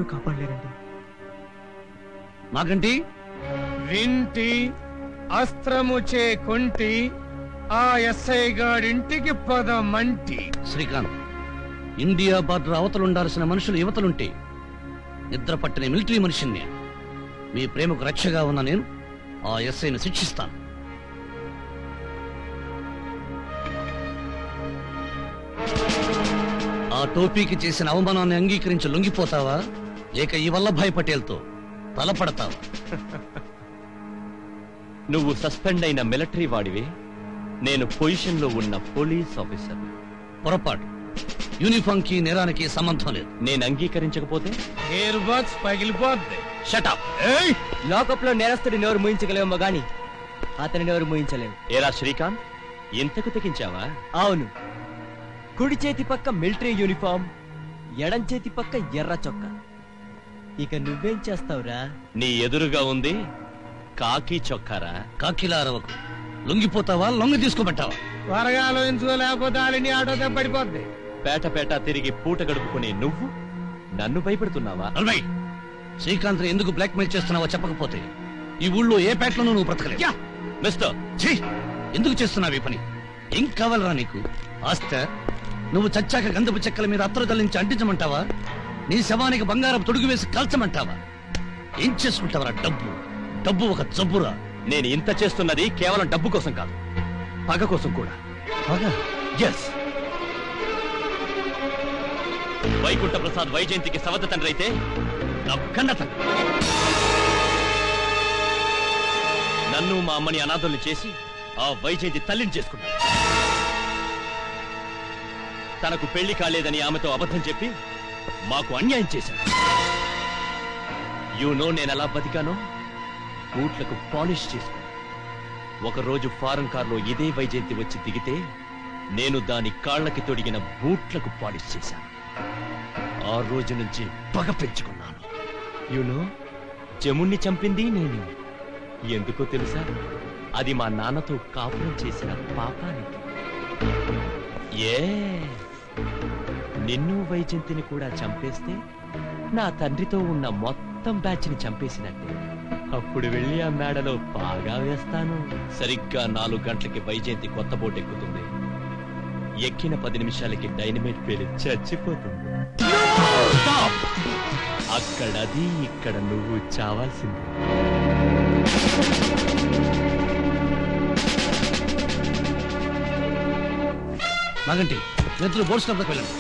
ఎవరు కాపాడలేరండి. నాకంటి వింటి అస్త్రము చే కొంటి ఆ ఎస్ఐ గాడింటికి పదమంటి. శ్రీకాంత్, ఇండియా బార్డర్ అవతలుండాల్సిన మనుషులు యువతలుంటే నిద్ర పట్టిన మిలిటరీ మనిషిని. మీ ప్రేమకు రక్షగా ఉన్న నేను ఆ ఎస్ఐని శిక్షిస్తాను. ఆ టోపీకి చేసిన అవమానాన్ని అంగీకరించి లొంగిపోతావా, లేక ఈ వల్లభాయ్ పటేల్తో తలపడతావా? నువ్వు సస్పెండ్ అయిన మిలిటరీ వాడివి, నేను పొజిషన్ లో ఉన్న పోలీస్ ఆఫీసర్. పొరపాటు. యూనిఫామ్ కి నేరానికి సంబంధం లేదు. నేను అంగీకరించకపోతే ఎయిర్ బాక్స్ పగిలిపోద్ది. షటప్. లాకప్ లో నేరస్తుడి నోరు మూయించగలేమో గాని అతని నోరు మూయించలేము. ఏరా శ్రీకాంత్, ఎంతకు తెగించావా? అవును, కుడి చేతి పక్క మిలిటరీ యూనిఫామ్, ఎడం చేతి పక్క ఎర్ర చొక్కా. ఇక నువ్వేం చేస్తావురా? నీ ఎదురుగా ఉంది కాకి చొక్కారా. కాకిలా అరవకు. లొంగిపోతావా, లొంగ తీసుకోబెట్టావా? త్వరగా ఆలోచించుకోలేకపోతే ఆలిని ఆటోతో పడిపోద్ది. పేట పేట తిరిగి పూట గడుపుకునే నువ్వు నన్ను భయపెడుతున్నావా? శ్రీకాంత్ ఎందుకు బ్లాక్ మెయిల్ చేస్తున్నావో చెప్పకపోతే ఈ ఊళ్ళో ఏ పేటలోనూ నువ్వు బ్రతకలేవు. మిస్టర్, ఎందుకు చేస్తున్నావు ఈ పని? ఏం కావాలరా నీకు? ఆస్త? నువ్వు చచ్చాక గంధపు చెక్కల మీద అత్తరు తల్లించి అంటించమంటావా? నీ శవానికి బంగారం తొడుగు వేసి కాల్చమంటావా? ఏం చేసుకుంటావరా? డబ్బు డబ్బు ఒక జబ్బురా. నేను ఇంత చేస్తున్నది కేవలం డబ్బు కోసం కాదు, పగ కోసం కూడా. పగ? ఎస్. వైకుంఠ ప్రసాద్ వైజయంతికి సవత తండ్రి అయితే నా కన్న తండ్రి. నన్ను మా అమ్మని అనాథుల్ని చేసి ఆ వైజయంతి తల్లిని చేసుకున్నాడు. తనకు పెళ్లి కాలేదని ఆమెతో అబద్ధం చెప్పి మాకు అన్యాయం చేశాడు. నేను ఎలా బతికానో బూట్లకు పాలిష్ చేసుకున్నాను. ఒకరోజు ఫారెన్ కార్లో ఇదే వైజయంతి వచ్చి దిగితే నేను దాని కాళ్లకి తొడిగిన బూట్లకు పాలిష్ చేశాను. ఆ రోజు నుంచి పగ పెంచుకున్నాను. జముణ్ణి చంపింది నేను. ఎందుకో తెలుసా? అది మా నాన్నతో కాపురం చేసిన పాపానికి. నిన్ను వైజయంతిని కూడా చంపేస్తే నా తండ్రితో ఉన్న మొత్తం బ్యాచ్ని చంపేసినట్టే. అప్పుడు వెళ్ళి ఆ మేడలో బాగా వేస్తాను. సరిగ్గా 4 గంటలకి వైజయంతి కొత్త బోట్ ఎక్కుతుంది. ఎక్కిన 10 నిమిషాలకి డైనమైట్ పేలి చచ్చిపోతుంది. అక్కడది, ఇక్కడ నువ్వు చావాల్సింది. నాగంటి, మిత్రులు బోర్డు స్టాప్కి వెళ్ళండి.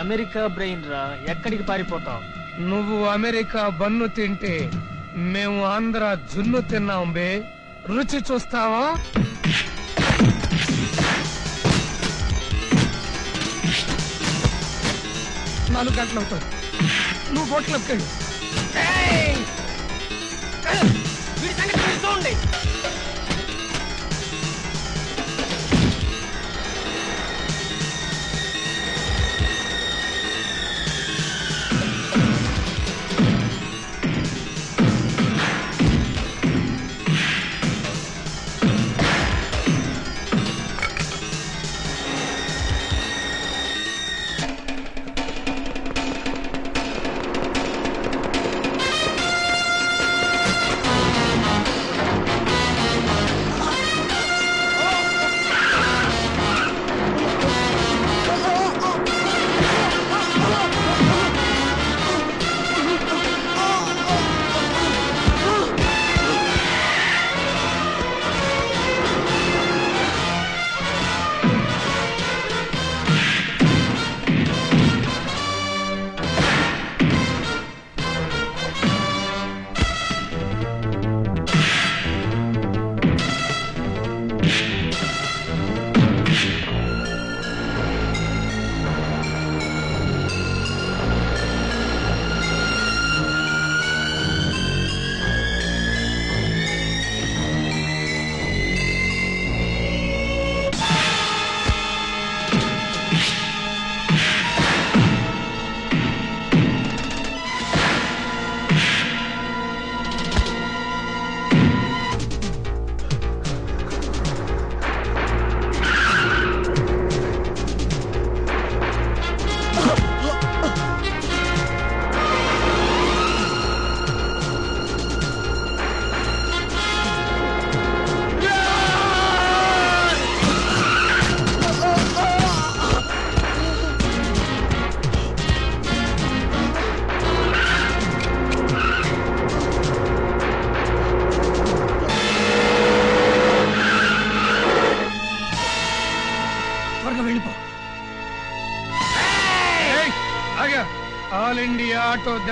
అమెరికా బ్రెయిన్ రా, ఎక్కడికి పారిపోతావు? నువ్వు అమెరికా బన్ను తింటే మేము ఆంధ్ర జున్ను తిన్నాం బే. రుచి చూస్తావా? 4 గంటలు అవుతుంది. నువ్వు బోట్లోకి వెళ్ళు. వీడి సంగతి మీరు చూడండి.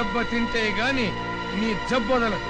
దెబ్బ తింటే గాని నీ జబ్బొదలదు.